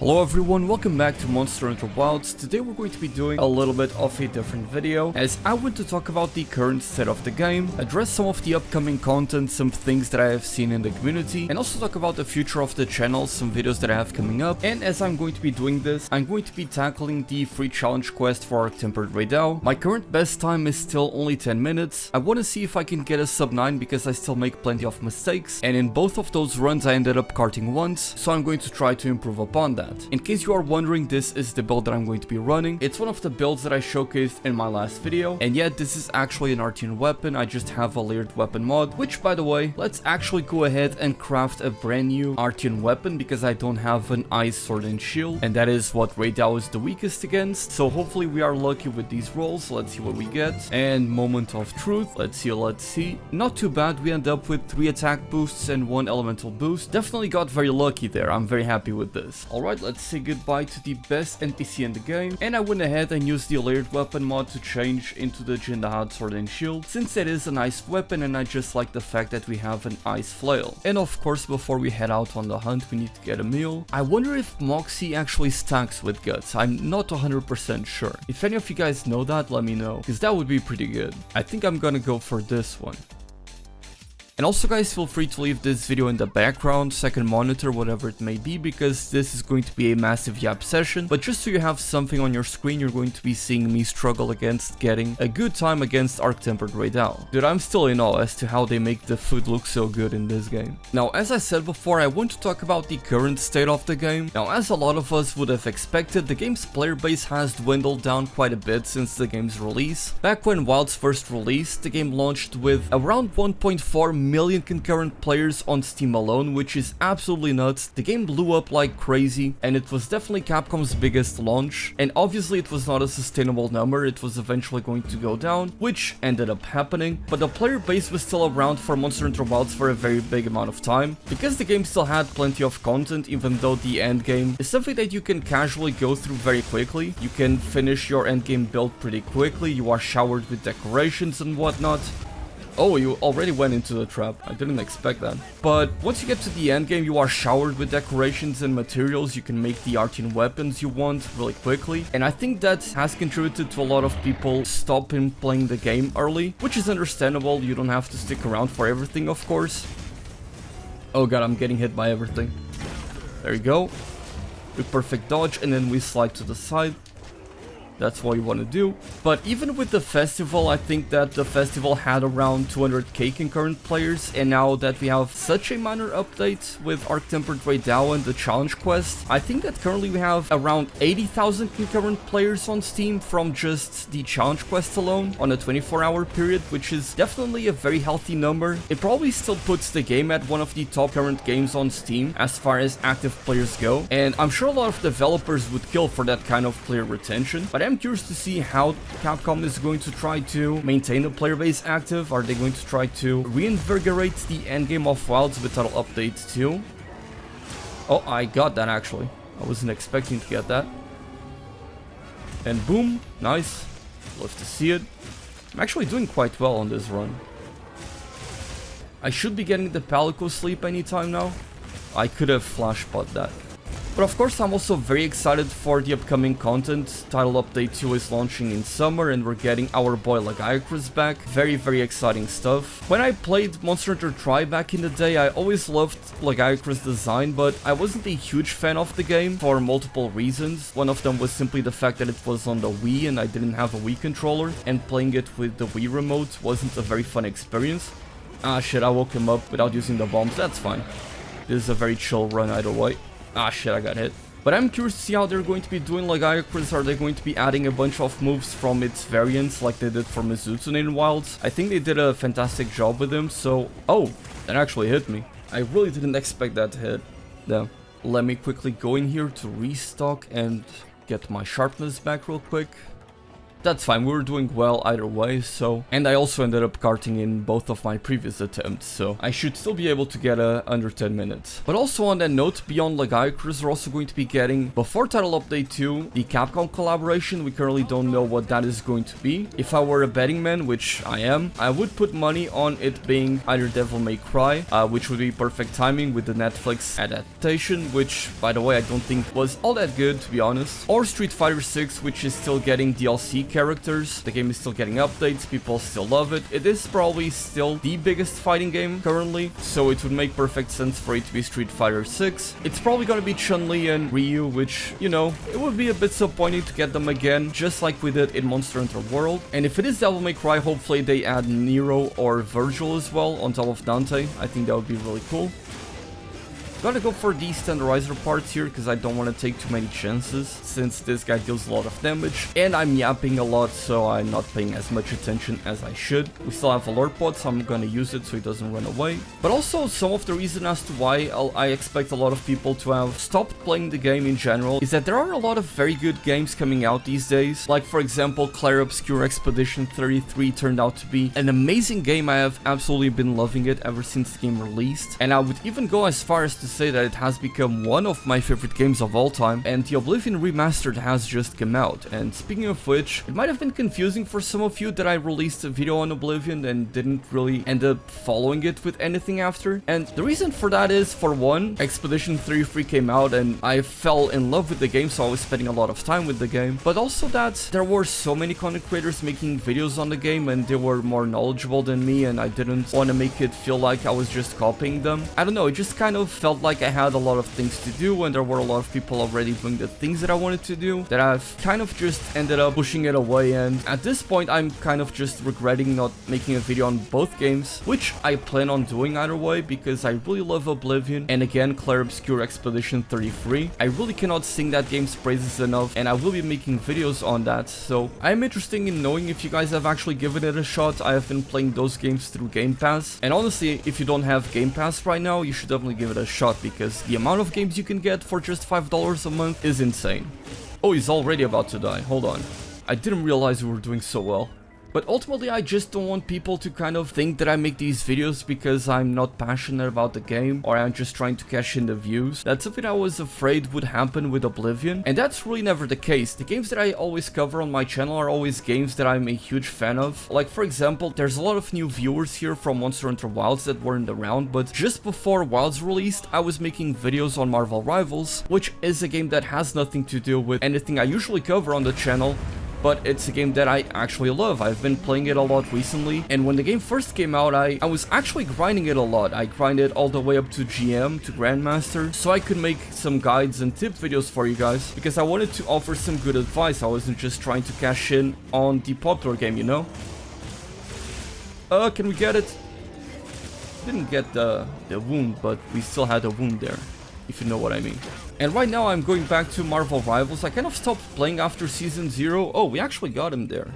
Hello everyone, welcome back to Monster Hunter Wilds. Today we're going to be doing a little bit of a different video, as I want to talk about the current state of the game, address some of the upcoming content, some things that I have seen in the community, and also talk about the future of the channel, some videos that I have coming up. And as I'm going to be doing this, I'm going to be tackling the free challenge quest for Arc-Tempered Raidao. My current best time is still only 10 minutes. I want to see if I can get a sub 9 because I still make plenty of mistakes, and in both of those runs I ended up carting once, so I'm going to try to improve upon that. In case you are wondering, this is the build that I'm going to be running. It's one of the builds that I showcased in my last video, and yet this is actually an Artian weapon. I just have a layered weapon mod, which, by the way, let's actually go ahead and craft a brand new Artian weapon because I don't have an ice sword and shield, and that is what Raidao is the weakest against. So hopefully we are lucky with these rolls. Let's see what we get. And moment of truth. Let's see. Not too bad. We end up with 3 attack boosts and 1 elemental boost. Definitely got very lucky there. I'm very happy with this. Alright, let's say goodbye to the best NPC in the game, and I went ahead and used the layered weapon mod to change into the Jindahad sword and shield, since it is a nice weapon and I just like the fact that we have an ice flail. And of course, before we head out on the hunt, we need to get a meal. I wonder if Moxie actually stacks with guts. I'm not 100% sure. If any of you guys know that, let me know, because that would be pretty good. I think I'm gonna go for this one. And also guys, feel free to leave this video in the background, second monitor, whatever it may be, because this is going to be a massive yap session. But just so you have something on your screen, you're going to be seeing me struggle against getting a good time against Arc-Tempered Raidao. Dude, I'm still in awe as to how they make the food look so good in this game. Now, as I said before, I want to talk about the current state of the game. Now, as a lot of us would have expected, the game's player base has dwindled down quite a bit since the game's release. Back when Wilds first released, the game launched with around 1.4 million concurrent players on Steam alone, which is absolutely nuts. The game blew up like crazy, and it was definitely Capcom's biggest launch, and obviously it was not a sustainable number. It was eventually going to go down, which ended up happening, but the player base was still around for Monster Hunter Wilds for a very big amount of time, because the game still had plenty of content, even though the end game is something that you can casually go through very quickly. You can finish your end game build pretty quickly. You are showered with decorations and whatnot. Oh, you already went into the trap. I didn't expect that. But once you get to the end game, you are showered with decorations and materials. You can make the Artian weapons you want really quickly. And I think that has contributed to a lot of people stopping playing the game early, which is understandable. You don't have to stick around for everything, of course. Oh god, I'm getting hit by everything. There you go. We perfect dodge, and then we slide to the side. That's what you want to do. But even with the festival, I think that the festival had around 200k concurrent players, and now that we have such a minor update with Arc-Tempered Raidao and the challenge quest, I think that currently we have around 80,000 concurrent players on Steam from just the challenge quest alone on a 24-hour period, which is definitely a very healthy number. It probably still puts the game at one of the top current games on Steam as far as active players go, and I'm sure a lot of developers would kill for that kind of player retention, but I'm curious to see how Capcom is going to try to maintain the player base active. Are they going to try to reinvigorate the endgame of Wilds with Title Update 2? Oh, I got that actually. I wasn't expecting to get that. And boom, nice. Love to see it. I'm actually doing quite well on this run. I should be getting the Palico sleep anytime now. I could have flash bought that. But of course, I'm also very excited for the upcoming content. Title Update 2 is launching in summer, and we're getting our boy Lagiacrus back. Very, very exciting stuff. When I played Monster Hunter Tri back in the day, I always loved Lagiacrus' design, but I wasn't a huge fan of the game for multiple reasons. One of them was simply the fact that it was on the Wii and I didn't have a Wii controller, and playing it with the Wii remote wasn't a very fun experience. Ah shit, I woke him up without using the bombs. That's fine. This is a very chill run either way. Ah shit, I got hit. But I'm curious to see how they're going to be doing Lagiacrus. Are they going to be adding a bunch of moves from its variants like they did for Mizutsune in Wilds? I think they did a fantastic job with him, so... Oh, that actually hit me. I really didn't expect that to hit. Damn. Let me quickly go in here to restock and get my sharpness back real quick. that's fine, we were doing well either way, so... And I also ended up carting in both of my previous attempts, so I should still be able to get under 10 minutes. But also on that note, Beyond Legaicrus are also going to be getting, before Title Update 2, the Capcom collaboration. We currently don't know what that is going to be. If I were a betting man, which I am, I would put money on it being either Devil May Cry, which would be perfect timing with the Netflix adaptation, which, by the way, I don't think was all that good, to be honest, or Street Fighter 6, which is still getting DLC characters. The game is still getting updates, people still love it. It is probably still the biggest fighting game currently, so it would make perfect sense for it to be Street Fighter 6. It's probably gonna be Chun-Li and Ryu, which, you know, it would be a bit disappointing to get them again, just like we did in Monster Hunter World. And if it is Devil May Cry, hopefully they add Nero or Virgil as well on top of Dante. I think that would be really cool. Gotta go for the standardizer parts here because I don't want to take too many chances since this guy deals a lot of damage and I'm yapping a lot, so I'm not paying as much attention as I should. We still have alert pod, so I'm gonna use it so he doesn't run away. But also some of the reason as to why I expect a lot of people to have stopped playing the game in general is that there are a lot of very good games coming out these days. Like for example, Clair Obscur Expedition 33 turned out to be an amazing game. I have absolutely been loving it ever since the game released, and I would even go as far as to say that it has become one of my favorite games of all time, and the Oblivion Remastered has just come out. And speaking of which, it might have been confusing for some of you that I released a video on Oblivion and didn't really end up following it with anything after. And the reason for that is, for one, Expedition 33 came out and I fell in love with the game, so I was spending a lot of time with the game, but also that there were so many content creators making videos on the game and they were more knowledgeable than me, and I didn't want to make it feel like I was just copying them. I don't know, it just kind of felt like I had a lot of things to do and there were a lot of people already doing the things that I wanted to do, that I've kind of just ended up pushing it away. And at this point I'm kind of just regretting not making a video on both games, which I plan on doing either way because I really love Oblivion and again Clair Obscur Expedition 33. I really cannot sing that game's praises enough and I will be making videos on that, so I'm interested in knowing if you guys have actually given it a shot. I have been playing those games through Game Pass, and honestly if you don't have Game Pass right now you should definitely give it a shot because the amount of games you can get for just $5 a month is insane. Oh, he's already about to die. Hold on. I didn't realize we were doing so well. But ultimately, I just don't want people to kind of think that I make these videos because I'm not passionate about the game or I'm just trying to cash in the views. That's something I was afraid would happen with Oblivion, and that's really never the case. The games that I always cover on my channel are always games that I'm a huge fan of. Like for example, there's a lot of new viewers here from Monster Hunter Wilds that weren't around, but just before Wilds released, I was making videos on Marvel Rivals, which is a game that has nothing to do with anything I usually cover on the channel. But it's a game that I actually love. I've been playing it a lot recently, and when the game first came out, I was actually grinding it a lot. I grinded all the way up to GM, to Grandmaster, so I could make some guides and tip videos for you guys, because I wanted to offer some good advice. I wasn't just trying to cash in on the popular game, you know? Can we get it? Didn't get the wound, but we still had a wound there, if you know what I mean. And right now I'm going back to Marvel Rivals. I kind of stopped playing after Season 0. Oh, we actually got him there.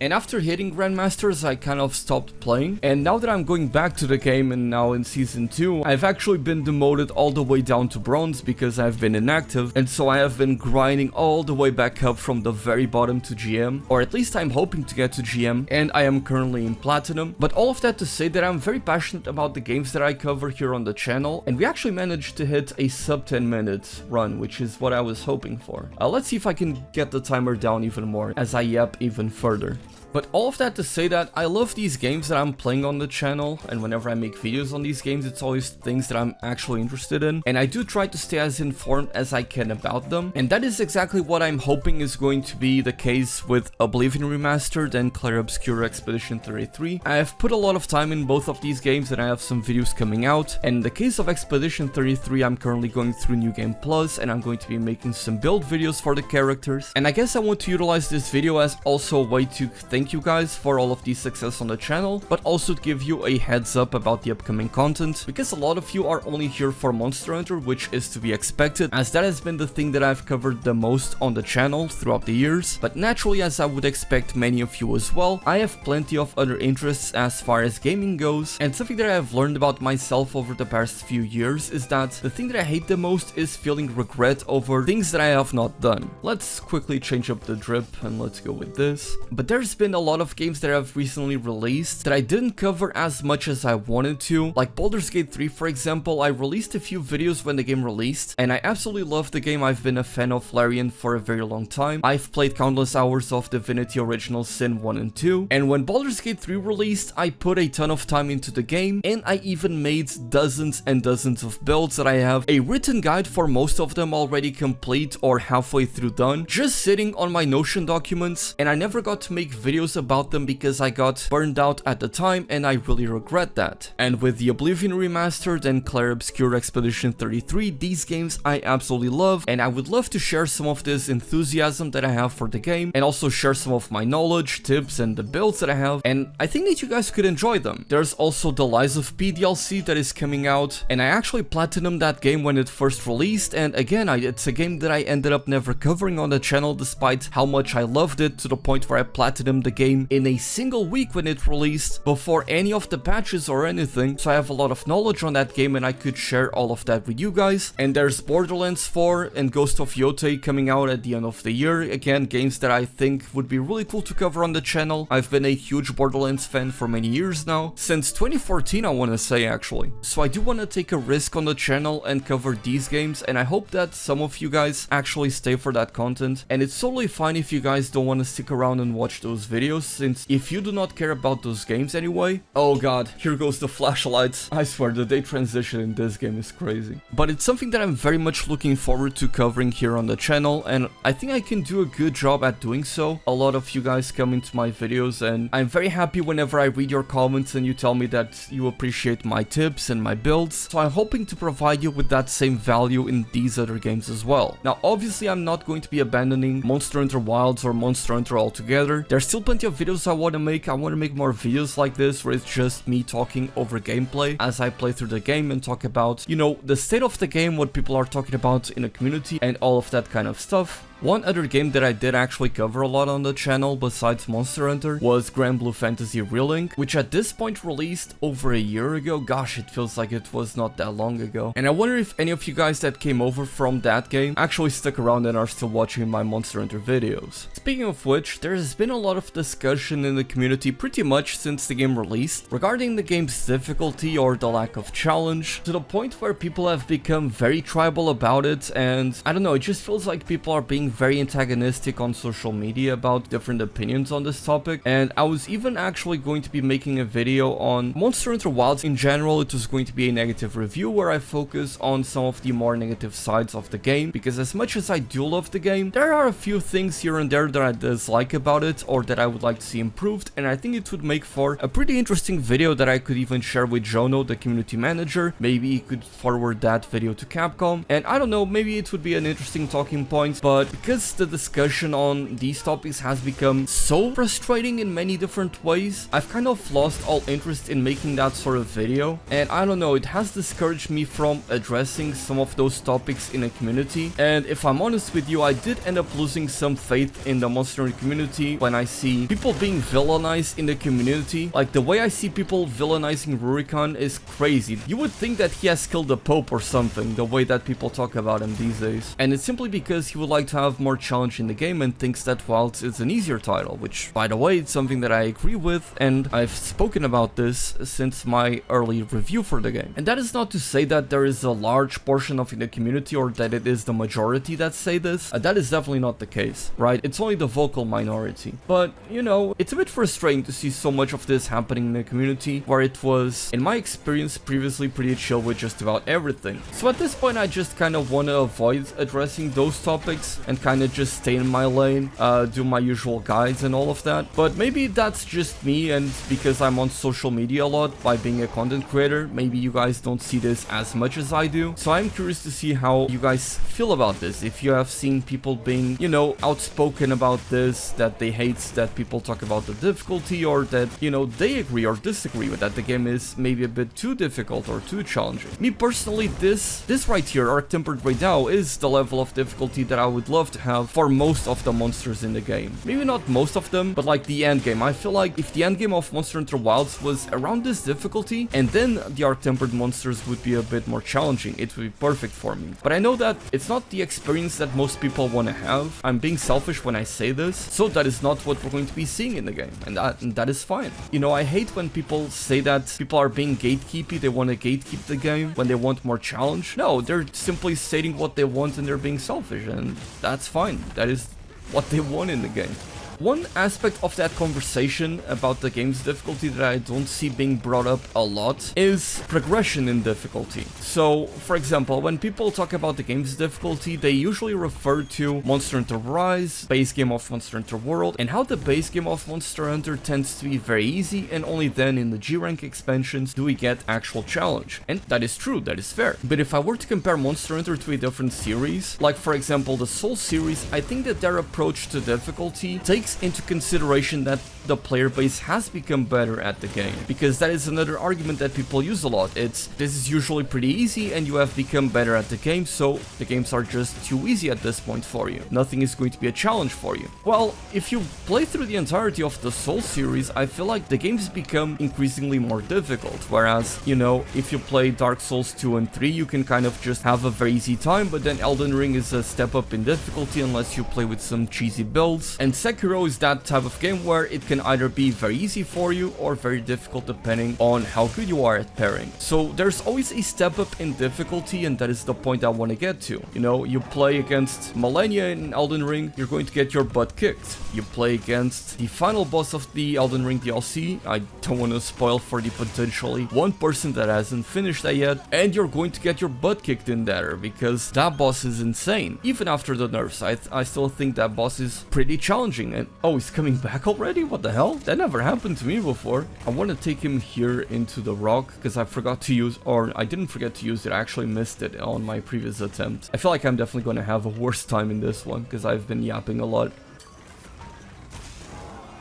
And after hitting Grandmasters, I kind of stopped playing. And now that I'm going back to the game and now in Season 2, I've actually been demoted all the way down to Bronze because I've been inactive. And so I have been grinding all the way back up from the very bottom to GM. Or at least I'm hoping to get to GM. And I am currently in Platinum. But all of that to say that I'm very passionate about the games that I cover here on the channel. And we actually managed to hit a sub 10 minute run, which is what I was hoping for. Let's see if I can get the timer down even more as I yap even further. But all of that to say that I love these games that I'm playing on the channel, and whenever I make videos on these games, it's always things that I'm actually interested in, and I do try to stay as informed as I can about them, and that is exactly what I'm hoping is going to be the case with Oblivion Remastered and Clair Obscur Expedition 33. I have put a lot of time in both of these games and I have some videos coming out, and in the case of Expedition 33, I'm currently going through New Game Plus, and I'm going to be making some build videos for the characters, and I guess I want to utilize this video as also a way to thank thank you guys for all of the success on the channel, but also to give you a heads up about the upcoming content, because a lot of you are only here for Monster Hunter, which is to be expected, as that has been the thing that I've covered the most on the channel throughout the years. But naturally, as I would expect many of you as well, I have plenty of other interests as far as gaming goes, and something that I have learned about myself over the past few years is that the thing that I hate the most is feeling regret over things that I have not done. Let's quickly change up the drip and let's go with this. But there's been a lot of games that I've recently released that I didn't cover as much as I wanted to, like Baldur's Gate 3 for example. I released a few videos when the game released, and I absolutely love the game. I've been a fan of Larian for a very long time. I've played countless hours of Divinity Original Sin 1 and 2, and when Baldur's Gate 3 released, I put a ton of time into the game, and I even made dozens and dozens of builds that I have a written guide for, most of them already complete or halfway through done, just sitting on my Notion documents, and I never got to make videos about them because I got burned out at the time, and I really regret that. And with the Oblivion Remastered and Clair Obscur Expedition 33, these games I absolutely love, and I would love to share some of this enthusiasm that I have for the game, and also share some of my knowledge, tips, and the builds that I have, and I think that you guys could enjoy them. There's also the Lies of P DLC that is coming out, and I actually platinumed that game when it first released, and again, it's a game that I ended up never covering on the channel despite how much I loved it, to the point where I platinumed the game in a single week when it released, before any of the patches or anything, so I have a lot of knowledge on that game and I could share all of that with you guys. And there's Borderlands 4 and Ghost of Yotei coming out at the end of the year, again games that I think would be really cool to cover on the channel. I've been a huge Borderlands fan for many years now, since 2014 I want to say actually, so I do want to take a risk on the channel and cover these games, and I hope that some of you guys actually stay for that content. And it's totally fine if you guys don't want to stick around and watch those videos, since if you do not care about those games anyway, oh god, here goes the flashlights. I swear the day transition in this game is crazy. But it's something that I'm very much looking forward to covering here on the channel, and I think I can do a good job at doing so. A lot of you guys come into my videos, and I'm very happy whenever I read your comments and you tell me that you appreciate my tips and my builds, so I'm hoping to provide you with that same value in these other games as well. Now obviously I'm not going to be abandoning Monster Hunter Wilds or Monster Hunter altogether. There's still plenty of videos I want to make. I want to make more videos like this where it's just me talking over gameplay as I play through the game and talk about, you know, the state of the game, what people are talking about in the community, and all of that kind of stuff. One other game that I did actually cover a lot on the channel besides Monster Hunter was Grand Blue Fantasy Relink, which at this point released over a year ago. Gosh, it feels like it was not that long ago. And I wonder if any of you guys that came over from that game actually stuck around and are still watching my Monster Hunter videos. Speaking of which, there has been a lot of discussion in the community pretty much since the game released regarding the game's difficulty or the lack of challenge, to the point where people have become very tribal about it, and I don't know, it just feels like people are being very antagonistic on social media about different opinions on this topic. And I was even actually going to be making a video on Monster Hunter Wilds in general. It was going to be a negative review where I focus on some of the more negative sides of the game, because as much as I do love the game, there are a few things here and there that I dislike about it or that I would like to see improved, and I think it would make for a pretty interesting video that I could even share with Jono, the community manager. Maybe he could forward that video to Capcom, and I don't know, maybe it would be an interesting talking point. But because the discussion on these topics has become so frustrating in many different ways, I've kind of lost all interest in making that sort of video, and I don't know, it has discouraged me from addressing some of those topics in a community. And if I'm honest with you, I did end up losing some faith in the Monster Hunter community when I see people being villainized in the community. Like, the way I see people villainizing Rurikan is crazy. You would think that he has killed the Pope or something, the way that people talk about him these days. And it's simply because he would like to have more challenge in the game and thinks that Wilds is an easier title, which, by the way, it's something that I agree with, and I've spoken about this since my early review for the game. And that is not to say that there is a large portion of the community or that it is the majority that say this. That is definitely not the case, right? It's only the vocal minority. But, you know, it's a bit frustrating to see so much of this happening in the community, where it was, in my experience, previously pretty chill with just about everything. So at this point, I just kind of want to avoid addressing those topics and and kind of just stay in my lane, do my usual guides and all of that. But maybe that's just me, and because I'm on social media a lot by being a content creator, maybe you guys don't see this as much as I do. So I'm curious to see how you guys feel about this. If you have seen people being, you know, outspoken about this, that they hate that people talk about the difficulty, or that, you know, they agree or disagree with that the game is maybe a bit too difficult or too challenging. Me personally, this right here, Arc Tempered right now, is the level of difficulty that I would love to have for most of the monsters in the game. Maybe not most of them, but like the end game. I feel like if the end game of Monster Hunter Wilds was around this difficulty, and then the Arc Tempered monsters would be a bit more challenging, it would be perfect for me. But I know that it's not the experience that most people want to have. I'm being selfish when I say this, so that is not what we're going to be seeing in the game, and that is fine. You know, I hate when people say that people are being gatekeepy, they want to gatekeep the game when they want more challenge. No, they're simply stating what they want and they're being selfish, and that's fine. That is what they want in the game. One aspect of that conversation about the game's difficulty that I don't see being brought up a lot is progression in difficulty. So, for example, when people talk about the game's difficulty, they usually refer to Monster Hunter Rise, base game of Monster Hunter World, and how the base game of Monster Hunter tends to be very easy, and only then in the G-Rank expansions do we get actual challenge. And that is true, that is fair. But if I were to compare Monster Hunter to a different series, like for example the Soul series, I think that their approach to difficulty takes into consideration that the player base has become better at the game, because that is another argument that people use a lot. This is usually pretty easy and you have become better at the game, so the games are just too easy at this point for you. Nothing is going to be a challenge for you. Well, if you play through the entirety of the Soul series, I feel like the games become increasingly more difficult, whereas, you know, if you play Dark Souls 2 and 3, you can kind of just have a very easy time, but then Elden Ring is a step up in difficulty unless you play with some cheesy builds, and Sekiro is that type of game where it can either be very easy for you or very difficult depending on how good you are at pairing. So there's always a step up in difficulty, and that is the point I want to get to. You know, you play against Malenia in Elden Ring, you're going to get your butt kicked. You play against the final boss of the Elden Ring DLC, I don't want to spoil for the potentially one person that hasn't finished that yet, and you're going to get your butt kicked in there because that boss is insane. Even after the nerfs, I still think that boss is pretty challenging. And oh, he's coming back already? What the hell? That never happened to me before. I want to take him here into the rock because I forgot to use, or I didn't forget to use it, I actually missed it on my previous attempt. I feel like I'm definitely going to have a worse time in this one because I've been yapping a lot.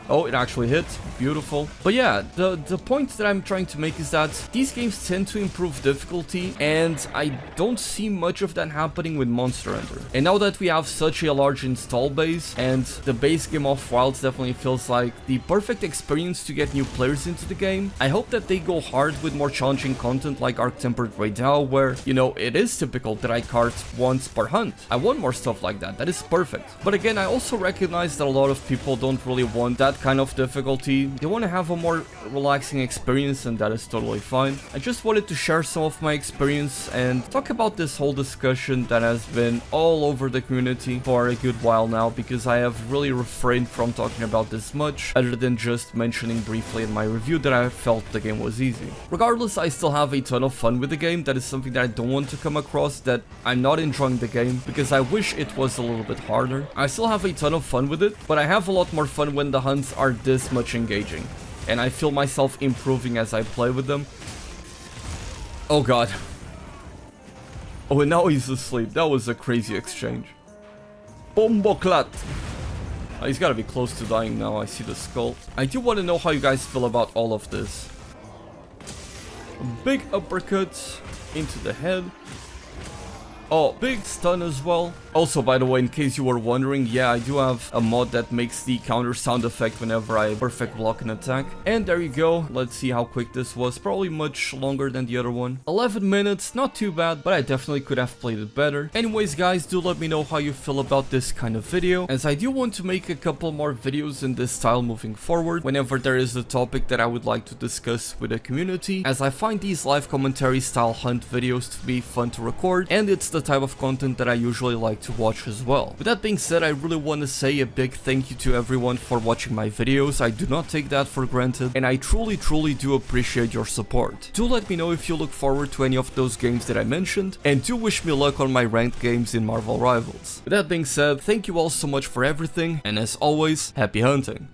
Oh, it actually hit. Beautiful. But yeah, the point that I'm trying to make is that these games tend to improve difficulty, and I don't see much of that happening with Monster Hunter. And now that we have such a large install base, and the base game of Wilds definitely feels like the perfect experience to get new players into the game, I hope that they go hard with more challenging content like Arc Tempered right now, where, you know, it is typical that I cart once per hunt. I want more stuff like that. That is perfect. But again, I also recognize that a lot of people don't really want that kind of difficulty. They want to have a more relaxing experience, and that is totally fine. I just wanted to share some of my experience and talk about this whole discussion that has been all over the community for a good while now, because I have really refrained from talking about this much, other than just mentioning briefly in my review that I felt the game was easy. Regardless, I still have a ton of fun with the game. That is something that I don't want to come across, that I'm not enjoying the game because I wish it was a little bit harder. I still have a ton of fun with it, but I have a lot more fun when the hunts are this much engaging, and I feel myself improving as I play with them. Oh god. Oh, and now he's asleep. That was a crazy exchange. Bomboklat. He's gotta be close to dying now. I see the skull. I do want to know how you guys feel about all of this. A big uppercut into the head. Oh, big stun as well. Also, by the way, in case you were wondering, yeah, I do have a mod that makes the counter sound effect whenever I perfect block an attack. And there you go. Let's see how quick this was. Probably much longer than the other one. 11 minutes, not too bad, but I definitely could have played it better. Anyways, guys, do let me know how you feel about this kind of video, as I do want to make a couple more videos in this style moving forward, whenever there is a topic that I would like to discuss with the community, as I find these live commentary style hunt videos to be fun to record, and it's the the type of content that I usually like to watch as well. With that being said, I really want to say a big thank you to everyone for watching my videos. I do not take that for granted, and I truly do appreciate your support. Do let me know if you look forward to any of those games that I mentioned, and do wish me luck on my ranked games in Marvel Rivals. With that being said, thank you all so much for everything, and as always, happy hunting!